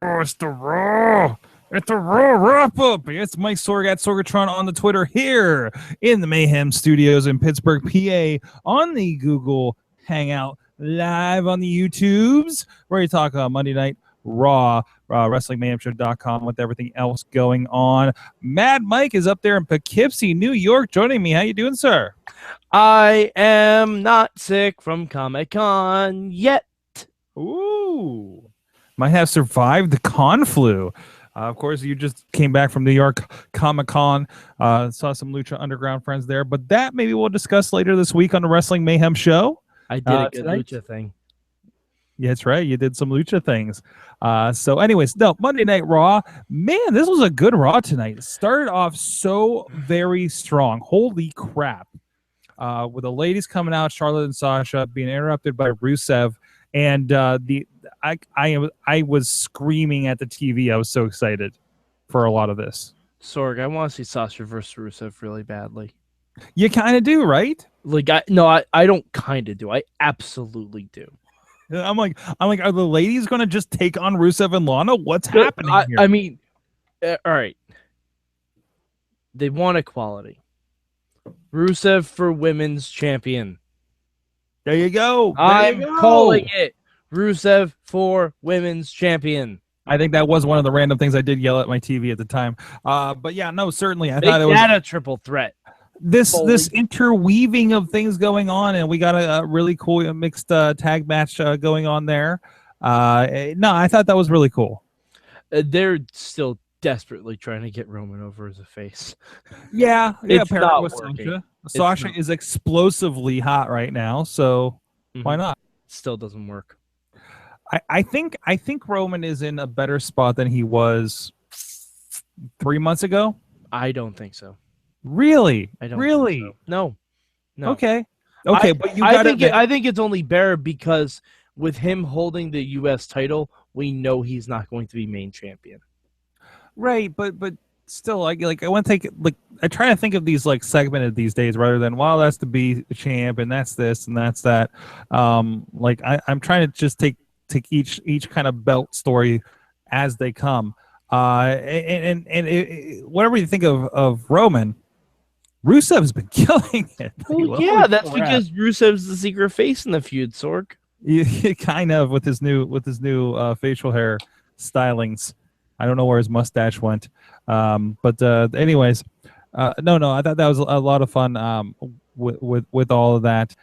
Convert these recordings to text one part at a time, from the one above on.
Oh, it's the Raw. It's the Raw wrap-up. It's Mike Sorg at Sorgatron on the Twitter here in the Mayhem Studios in Pittsburgh, PA, on the Google Hangout, live on the YouTubes, where you talk Monday Night Raw, WrestlingMayhemShow.com with everything else going on. Mad Mike is up there in Poughkeepsie, New York, joining me. How you doing, sir? I am not sick from Comic-Con yet. Ooh. Might have survived the con flu. Of course, you just came back from New York Comic-Con, saw some Lucha Underground friends there, but that maybe we'll discuss later this week on the Wrestling Mayhem Show. I did a good tonight. Lucha thing. Yeah, that's right. You did some Lucha things. So anyways, no, Monday Night Raw. Man, this was a good Raw tonight. It started off so very strong. Holy crap. With the ladies coming out, Charlotte and Sasha being interrupted by Rusev. And I was screaming at the TV. I was so excited for a lot of this. Sorg, I want to see Sasha versus Rusev really badly. You kind of do, right? Like, I don't kind of do. I absolutely do. I'm like, are the ladies going to just take on Rusev and Lana? What's happening here? I mean, all right. They want equality. Rusev for women's champion. There you go. I'm calling it Rusev for women's champion. I think that was one of the random things I did yell at my TV at the time. But yeah, no, certainly. I thought it was a triple threat. This interweaving of things going on, and we got a really cool mixed tag match going on there. No, I thought that was really cool. They're still desperately trying to get Roman over as a face. Yeah, it's not working. Sasha is explosively hot right now, so why not? Still doesn't work. I think Roman is in a better spot than he was 3 months ago. I don't think so. Really? I don't. Really? Think so. No. Okay. But I think it's only better because with him holding the U.S. title, we know he's not going to be main champion. Right, but still, like I want to take I try to think of these like segmented these days rather than that's to be a champ and that's this and that's that. I'm trying to just take each kind of belt story as they come. And whatever you think of Roman, Rusev's been killing it. Well, yeah, that's because Rusev's the secret face in the feud, Sorg. Kind of with his new facial hair stylings. I don't know where his mustache went. But anyways, no, I thought that was a lot of fun with all of that.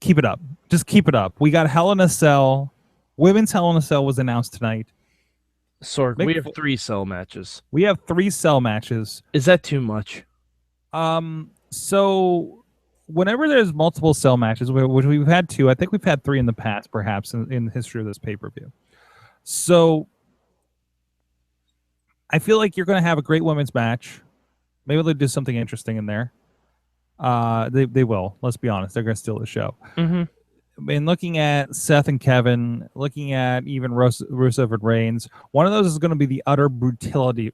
Keep it up. Just keep it up. We got Hell in a Cell. Women's Hell in a Cell was announced tonight. Sorg, we have 3 cell matches. We have 3 cell matches. Is that too much? So whenever there's multiple cell matches, which we've had 2, I think we've had 3 in the past, perhaps in the history of this pay-per-view. So I feel like you're going to have a great women's match. Maybe they'll do something interesting in there. They will. Let's be honest. They're going to steal the show. And looking at Seth and Kevin, looking at even Rusev and Reigns, one of those is going to be the utter brutality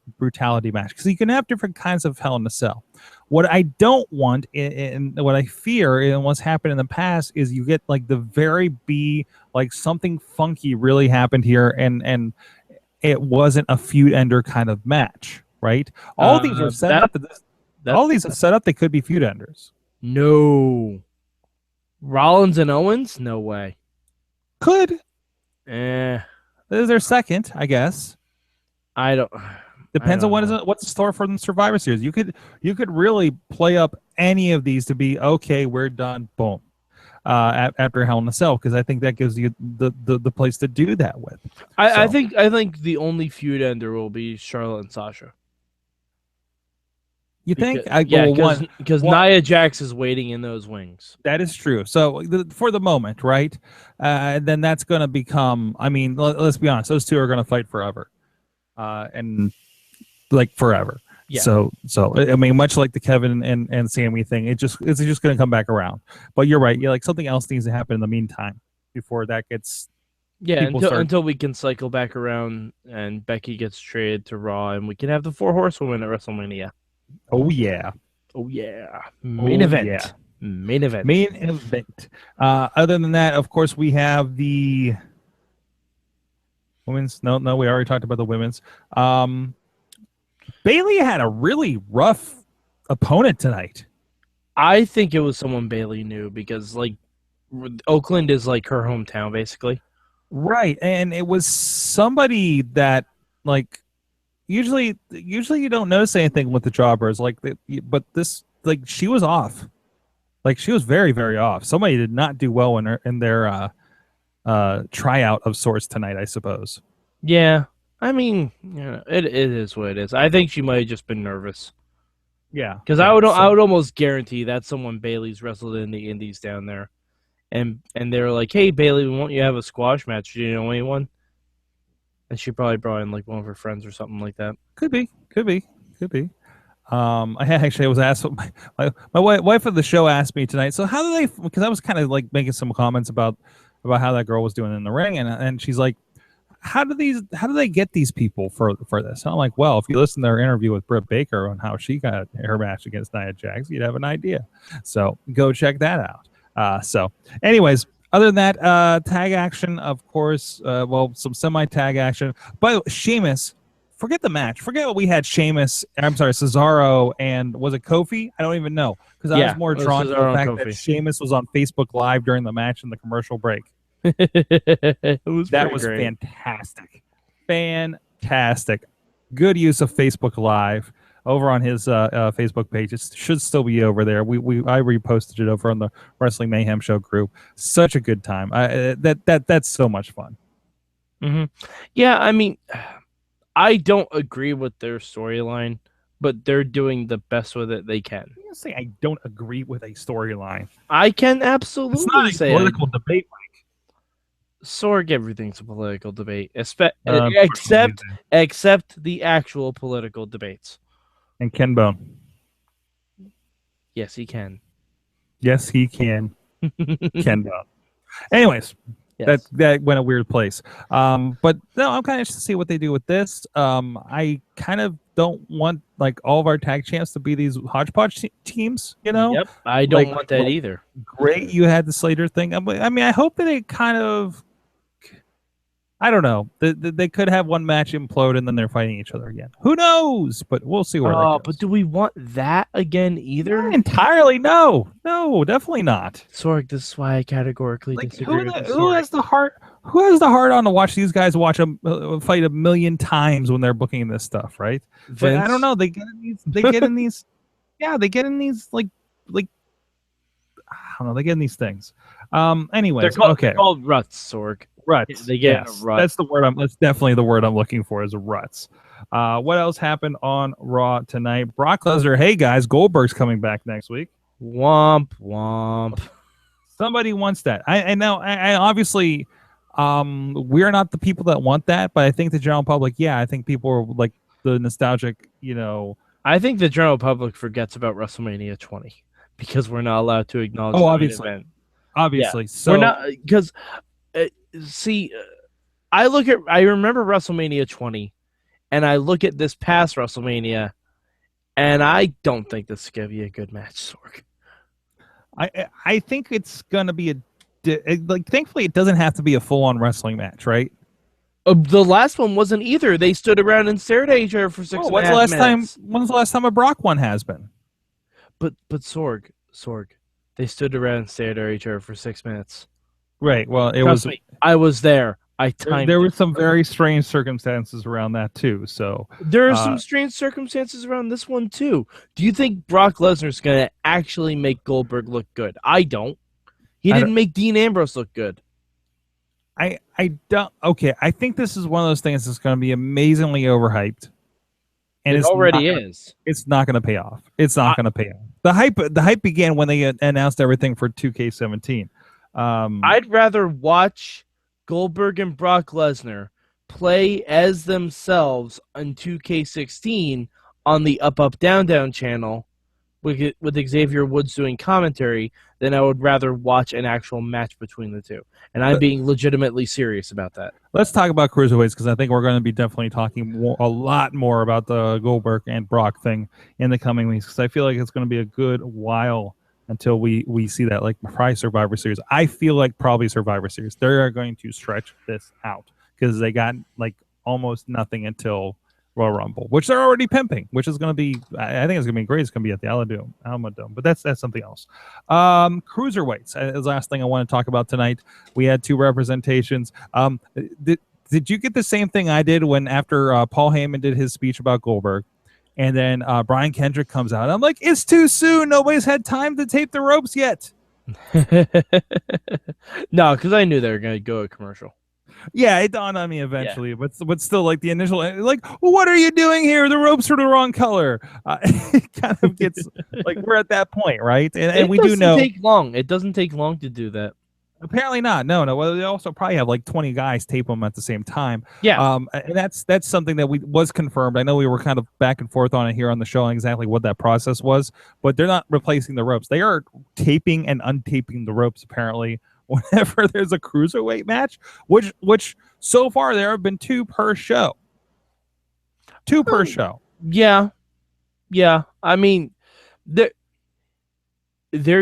match because you can have different kinds of Hell in a Cell. What I don't want and what I fear and what's happened in the past is you get like the very B, like something funky really happened here and it wasn't a feud ender kind of match, right? All these are set up. All these are set up. They could be feud enders. No. Rollins and Owens? No way. Could. This is their second, I guess. I don't. Depends on what's the store for the Survivor Series. You could really play up any of these to be okay. We're done. Boom. After Hell in a Cell, because I think that gives you the place to do that with. I think the only feud ender will be Charlotte and Sasha. You think? Because Nia Jax is waiting in those wings. That is true. So for the moment, right? Then that's going to become. I mean, let's be honest. Those 2 are going to fight forever, and like forever. Yeah. So I mean, much like the Kevin and Sammy thing, it's just going to come back around. But you're right. Yeah, like something else needs to happen in the meantime before that gets. Yeah, until we can cycle back around and Becky gets traded to Raw and we can have the 4 horsewomen at WrestleMania. Oh yeah. Main event. Other than that, of course, we have the Women's? No, we already talked about the women's. Bailey had a really rough opponent tonight. I think it was someone Bailey knew because, like, Oakland is like her hometown, basically. Right, and it was somebody that, like, usually you don't notice anything with the jobbers, like, but this, like, she was off. Like, she was very, very off. Somebody did not do well in their tryout of sorts tonight, I suppose. Yeah, I mean, it is what it is. I think she might have just been nervous. Yeah, because I would almost guarantee that's someone Bailey's wrestled in the Indies down there, and they're like, "Hey Bailey, won't you have a squash match? Do you know anyone?" And she probably brought in like one of her friends or something like that. Could be. I was asked. My wife of the show asked me tonight. So how do they? Because I was kind of like making some comments about how that girl was doing in the ring, and she's like, how do they get these people for this? And I'm like, well, if you listen to her interview with Britt Baker on how she got her match against Nia Jax, you'd have an idea. So go check that out. So anyways, other than that, tag action, of course. Well, some semi-tag action. But Sheamus, forget the match. Forget what we had. Sheamus, I'm sorry, Cesaro, and was it Kofi? I don't even know, because I was more drawn to the fact that Sheamus was on Facebook Live during the match in the commercial break. That was great. Fantastic. Good use of Facebook Live over on his Facebook page. It should still be over there. I reposted it over on the Wrestling Mayhem Show group. Such a good time. That's so much fun. Mm-hmm. Yeah, I mean, I don't agree with their storyline, but they're doing the best with it they can. I'm gonna say I don't agree with a storyline. I can absolutely say it's not a political debate. Sorg, everything's a political debate, except the actual political debates. And Ken Bone. Yes, he can. Yes, he can. Ken Bone. Anyways, yes. that went a weird place. But no, I'm kind of interested to see what they do with this. I kind of don't want like all of our tag champs to be these hodgepodge teams, you know? Yep, I don't want that either. Great, you had the Slater thing. I mean, I hope that it kind of, I don't know. They could have one match implode and then they're fighting each other again. Who knows? But we'll see where that goes. But do we want that again either? Not entirely, no, definitely not. Sorg, this is why I categorically disagree with who has the heart? Who has the heart on to watch these guys watch them fight a million times when they're booking this stuff, right? Vince? But I don't know. They get in these. They get in these. Yeah, they get in these like I don't know. They get in these things. Anyways, they're called ruts, Sorg. Ruts. They get a rut. That's the word. That's definitely the word I'm looking for. Is ruts. What else happened on Raw tonight? Brock Lesnar. Hey guys, Goldberg's coming back next week. Womp womp. Somebody wants that. I know. I obviously, we're not the people that want that, but I think the general public. Yeah, I think people are like the nostalgic. You know. I think the general public forgets about WrestleMania 20 because we're not allowed to acknowledge. Oh, obviously. Obviously, yeah. So we're not because. See, I remember WrestleMania 20, and I look at this past WrestleMania, and I don't think this is going to be a good match, Sorg. I think it's going to be thankfully it doesn't have to be a full-on wrestling match, right? The last one wasn't either. They stood around and stared at each other for 6 minutes. When's the last time a Brock one has been? But Sorg, they stood around and stared at each other for 6 minutes. Right. Well, I was there. I timed. There were some very strange circumstances around that too. So there are some strange circumstances around this one too. Do you think Brock Lesnar's going to actually make Goldberg look good? I don't. He didn't make Dean Ambrose look good. I don't. Okay, I think this is one of those things that's going to be amazingly overhyped, and it already is. It's not going to pay off. It's not going to pay off. The hype began when they announced everything for 2K17. I'd rather watch Goldberg and Brock Lesnar play as themselves on 2K16 on the Up Up Down Down channel with Xavier Woods doing commentary than I would rather watch an actual match between the two. And I'm being legitimately serious about that. Let's talk about cruiserweights because I think we're going to be definitely talking a lot more about the Goldberg and Brock thing in the coming weeks because I feel like it's going to be a good while until we see that, like probably Survivor Series. I feel like probably Survivor Series. They are going to stretch this out because they got like almost nothing until Royal Rumble, which they're already pimping, which is going to be, I think it's going to be great. It's going to be at the Alamo Dome, but that's something else. Cruiserweights is the last thing I want to talk about tonight. We had 2 representations. Did you get the same thing I did when after Paul Heyman did his speech about Goldberg, and then Brian Kendrick comes out? I'm like, it's too soon. Nobody's had time to tape the ropes yet. No, because I knew they were going to go a commercial. Yeah, it dawned on me eventually, but still, like the initial, like, well, what are you doing here? The ropes are the wrong color. It kind of gets like we're at that point, right? And we do know it doesn't take long to do that. Apparently not. No. Well, they also probably have like 20 guys tape them at the same time. Yeah. And that's something that was confirmed. I know we were kind of back and forth on it here on the show on exactly what that process was, but they're not replacing the ropes. They are taping and untaping the ropes apparently whenever there's a cruiserweight match, which so far there have been 2 per show. 2 per show. Yeah. Yeah. I mean, they're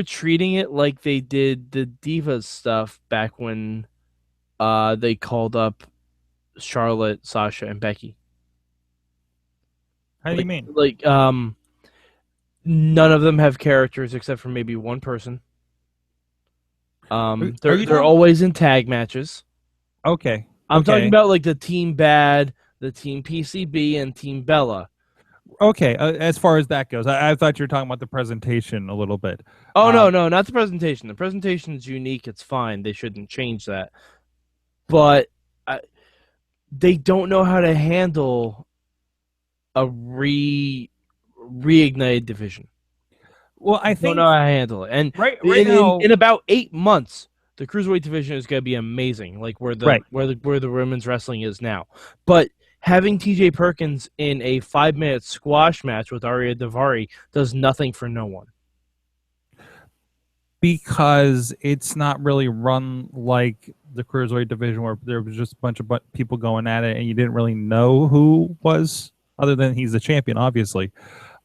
treating it like they did the Divas stuff back when they called up Charlotte, Sasha, and Becky. How do you mean? Like, none of them have characters except for maybe one person. They're always in tag matches. Okay. I'm talking about like the Team Bad, the Team PCB, and Team Bella. Okay, as far as that goes, I thought you were talking about the presentation a little bit. Oh, no, not the presentation. The presentation is unique. It's fine. They shouldn't change that. But they don't know how to handle a reignited division. Well, I think don't know how to handle it. And right now, in about 8 months, the cruiserweight division is going to be amazing, like where the women's wrestling is now. But having TJ Perkins in a 5-minute squash match with Arya Daivari does nothing for no one. Because it's not really run like the cruiserweight division where there was just a bunch of people going at it and you didn't really know who was, other than he's the champion, obviously.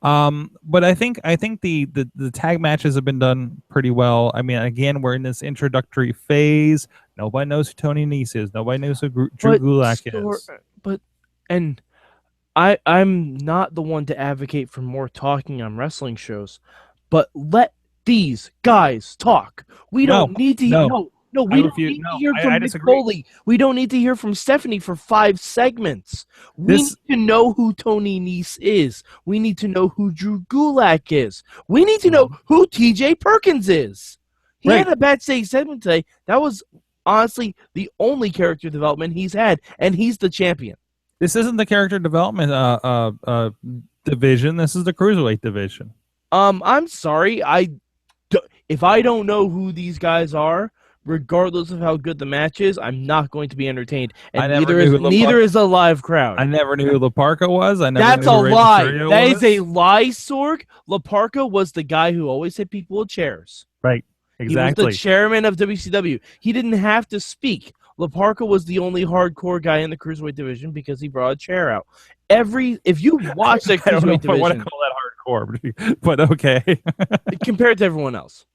But I think the tag matches have been done pretty well. I mean, again, we're in this introductory phase. Nobody knows who Tony Nese is. Nobody knows who Drew Gulak is. And I'm not the one to advocate for more talking on wrestling shows, but let these guys talk. We don't need to hear from Mick Foley. We don't need to hear from Stephanie for 5 segments. We need to know who Tony Nese is. We need to know who Drew Gulak is. We need to know who TJ Perkins is. He had a backstage segment today. That was honestly the only character development he's had, and he's the champion. This isn't the character development division. This is the cruiserweight division. I'm sorry. If I don't know who these guys are, regardless of how good the match is, I'm not going to be entertained. And neither is a live crowd. I never knew who La Parka was. That's a lie. That is a lie, Sorg. La Parka was the guy who always hit people with chairs. Right. Exactly. He was the chairman of WCW. He didn't have to speak. La Parka was the only hardcore guy in the cruiserweight division because he brought a chair out. If you watch the cruiserweight division, I want to call that hardcore, but okay. Compared to everyone else.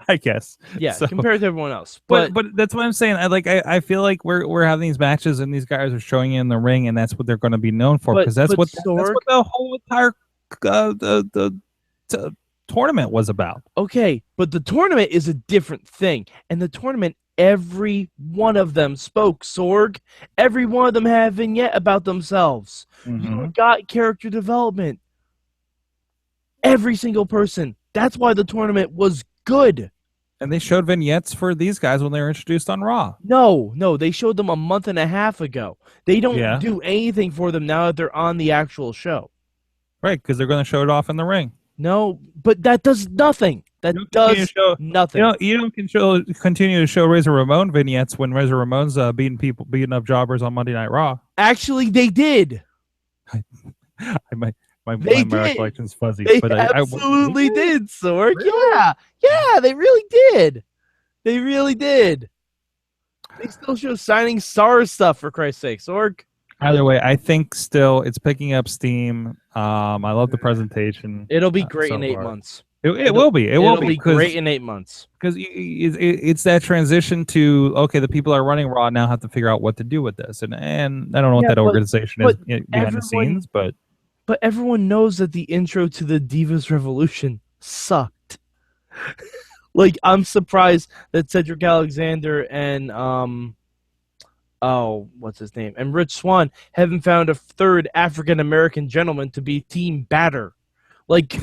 I guess. Yeah, compared to everyone else. But that's what I'm saying. I feel like we're having these matches and these guys are showing in the ring, and that's what they're going to be known for, because that's what the whole entire tournament was about. Okay, but the tournament is a different thing, and the tournament, every one of them spoke, Sorg. Every one of them had a vignette about themselves. You got character development. Every single person. That's why the tournament was good. And they showed vignettes for these guys when they were introduced on Raw. No, they showed them a month and a half ago. They don't do anything for them now that they're on the actual show. Right, because they're going to show it off in the ring. No, but that does nothing. That does nothing. You don't continue to show Razor Ramon vignettes when Razor Ramon's beating up jobbers on Monday Night Raw. Actually, they did. My recollection's fuzzy. They absolutely did, Sorg. Really? Yeah, they really did. They really did. They still show signing star stuff, for Christ's sake, Sorg. Either way, I think still it's picking up steam. I love the presentation. It'll be great in 8 months. It will be. It will It'll be great in 8 months. Because it's that transition to, okay, the people that are running Raw now have to figure out what to do with this, and I don't know what that organization is behind the scenes, but everyone knows that the intro to the Divas Revolution sucked. Like, I'm surprised that Cedric Alexander and what's his name, and Rich Swann haven't found a third African American gentleman to be Team Batter. Like,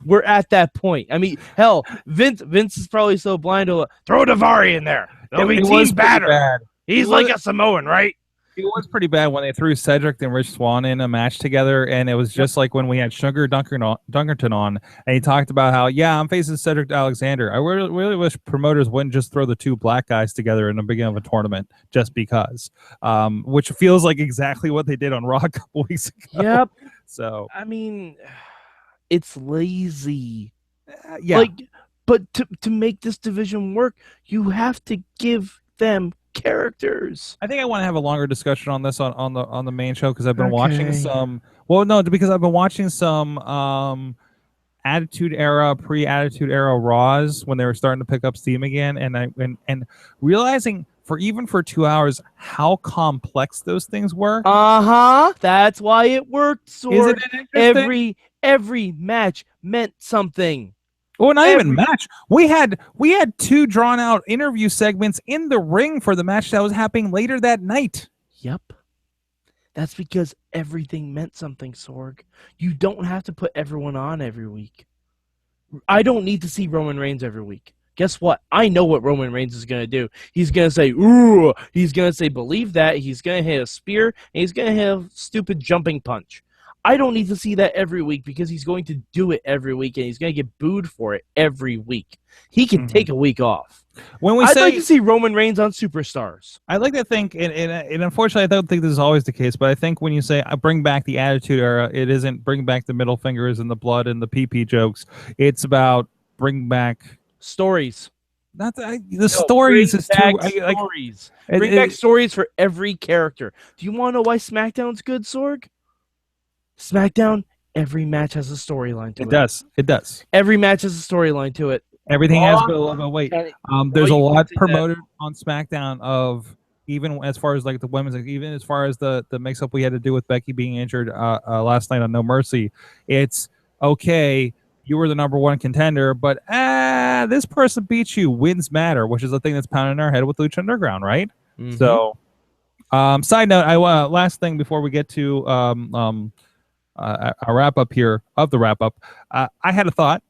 we're at that point. I mean, hell, Vince is probably so blind to throw Daivari in there. It'll be Team Batter. He's like a Samoan, right? It was pretty bad when they threw Cedric and Rich Swann in a match together, and it was just like when we had Sugar Dunkerton on, and he talked about how, yeah, I'm facing Cedric Alexander. I really wish promoters wouldn't just throw the two black guys together in the beginning of a tournament just because, which feels like exactly what they did on Raw a couple weeks ago. Yep. So, I mean, it's lazy. Yeah. Like, but to make this division work, you have to give them characters. I think I want to have a longer discussion on this on the main show because I've been watching some. Well, no, because I've been watching some Attitude Era, pre-Attitude Era Raws when they were starting to pick up steam again, and realizing for 2 hours how complex those things were. That's why it worked. Sword. Isn't it interesting? Every match meant something. Well, not even match. We had two drawn out interview segments in the ring for the match that was happening later that night. Yep. That's because everything meant something, Sorg. You don't have to put everyone on every week. I don't need to see Roman Reigns every week. Guess what? I know what Roman Reigns is going to do. He's going to say, ooh. He's going to say, believe that. He's going to hit a spear, and he's going to hit a stupid jumping punch. I don't need to see that every week because he's going to do it every week, and he's going to get booed for it every week. He can take a week off. I'd like to see Roman Reigns on Superstars. I like to think, and unfortunately, I don't think this is always the case, but I think when you say bring back the Attitude Era, it isn't bring back the middle fingers and the blood and the pee-pee jokes. It's about bring back stories. Stories is too. Stories. Bring back stories for every character. Do you want to know why SmackDown's good, Sorg? SmackDown, every match has a storyline to it. It does. Every match has a storyline to it. Everything has but wait. There's a lot promoted on SmackDown of, even as far as like the women's, like even as far as the mix-up we had to do with Becky being injured last night on No Mercy. It's okay, you were the number one contender, but this person beat you. Wins matter, which is the thing that's pounding our head with Lucha Underground, right? Mm-hmm. So, side note, last thing before we get to a wrap up here of the wrap up, I had a thought.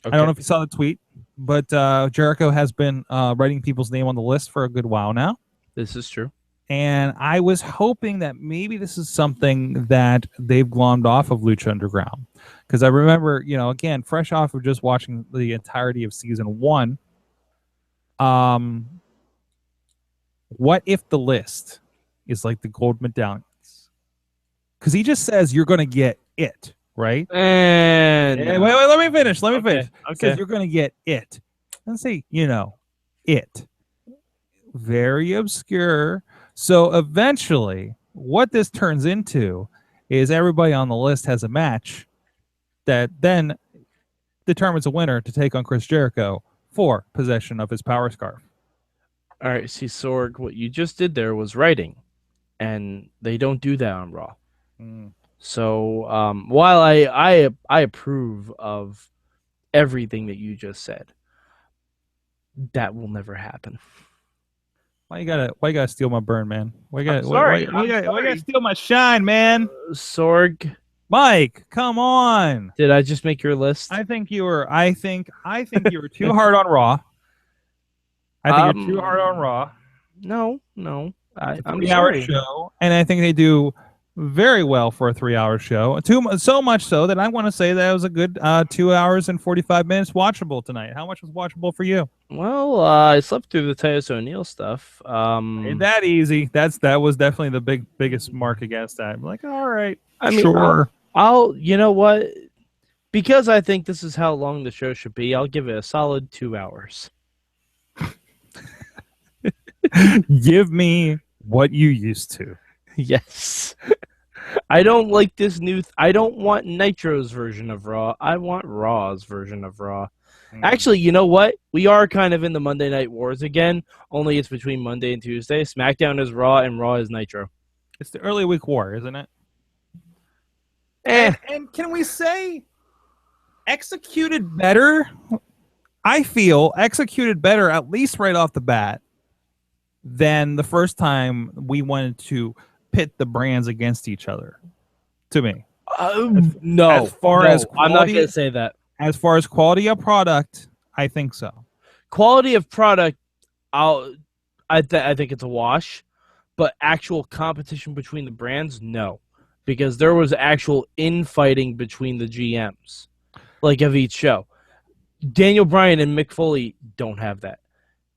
Okay. I don't know if you saw the tweet, but Jericho has been writing people's name on the list for a good while now. This is true. And I was hoping that maybe this is something that they've glommed off of Lucha Underground. Because I remember, again, fresh off of just watching the entirety of season 1, what if the list is like the gold medallions? Because he just says you're going to get it, right? And wait, let me finish. Okay. He says you're going to get it. Let's see, it. Very obscure. So eventually, what this turns into is everybody on the list has a match that then determines a winner to take on Chris Jericho for possession of his power scarf. All right, see, Sorg, what you just did there was writing, and they don't do that on Raw. So while I approve of everything that you just said, that will never happen. Why you gotta steal my burn, man? Why you gotta steal my shine, man? Sorg, Mike, come on. Did I just make your list? I think you were too hard on Raw. I think you're too hard on Raw. No. I'm 3-hour show, and I think they do very well for a 3-hour show. So much so that I want to say that it was a good 2 hours and 45 minutes watchable tonight. How much was watchable for you? Well, I slept through the Titus O'Neil stuff. Ain't that easy? That was definitely the biggest mark against that. I'm like, all right, I mean, sure. I'll you know what? Because I think this is how long the show should be, I'll give it a solid 2 hours. Give me what you used to. Yes. I don't like this new. I don't want Nitro's version of Raw. I want Raw's version of Raw. Actually, you know what? We are kind of in the Monday Night Wars again. Only it's between Monday and Tuesday. SmackDown is Raw and Raw is Nitro. It's the early week war, isn't it? And can we say executed better? I feel executed better, at least right off the bat, than the first time we wanted to pit the brands against each other. To me, no. As far as I'm not going to say that. As far as quality of product, I think so. Quality of product, I think it's a wash. But actual competition between the brands, no. Because there was actual infighting between the GMs, like of each show. Daniel Bryan and Mick Foley don't have that.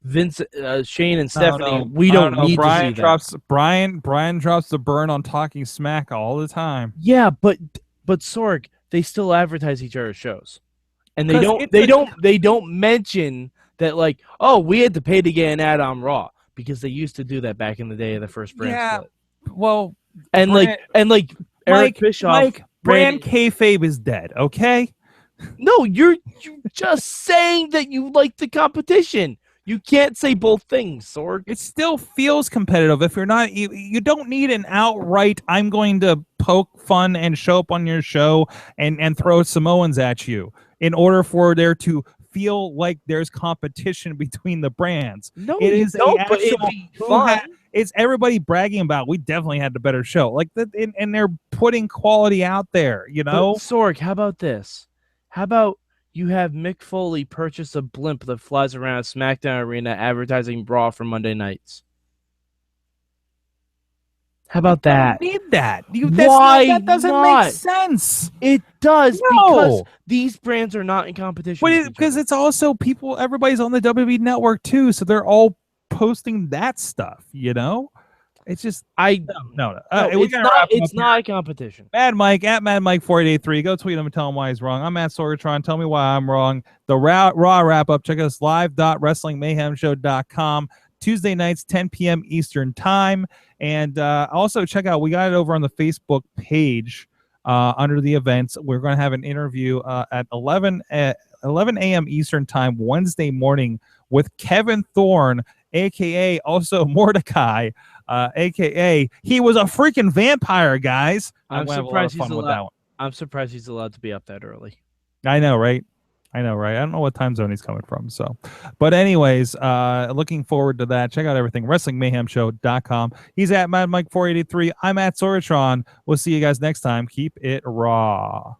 Vince, Shane, and Stephanie, we don't need Brian to see that. Brian drops the burn on Talking Smack all the time. Yeah, but Sorg, they still advertise each other's shows, and they don't mention that, like, oh, we had to pay to get an ad on Raw, because they used to do that back in the day of the first brand split. Well, and Eric Bischoff, brand kayfabe is dead. Okay. No, you're just saying that you like the competition. You can't say both things, Sorg. It still feels competitive. If you're not, you don't need an outright, I'm going to poke fun and show up on your show and throw Samoans at you in order for there to feel like there's competition between the brands. No, it is but it'd be fun. It's everybody bragging about, we definitely had the better show. Like that, and they're putting quality out there, you know? But Sorg, how about this? How about you have Mick Foley purchase a blimp that flies around SmackDown Arena advertising Raw for Monday nights? How about that? You don't need that. Why that doesn't not? make sense. It does, No. because these brands are not in competition. Because it's also everybody's on the WWE network too, so they're all posting that stuff, you know? It's just no. It's not a competition. Mad Mike at Mad Mike 4883. Go tweet him and tell him why he's wrong. I'm at Sorgatron. Tell me why I'm wrong. The Raw wrap up. Check us live.wrestlingmayhemshow.com. Tuesday nights, 10 p.m. Eastern time. And also check out, we got it over on the Facebook page under the events. We're going to have an interview at 11 a.m. Eastern time Wednesday morning with Kevin Thorne, a.k.a. also Mordecai, a.k.a. he was a freaking vampire, guys. I'm surprised he's allowed to be up that early. I know, right? I don't know what time zone he's coming from. So, but anyways, looking forward to that. Check out everything. WrestlingMayhemShow.com. He's at Mad Mike 483. I'm at Sorgatron. We'll see you guys next time. Keep it raw.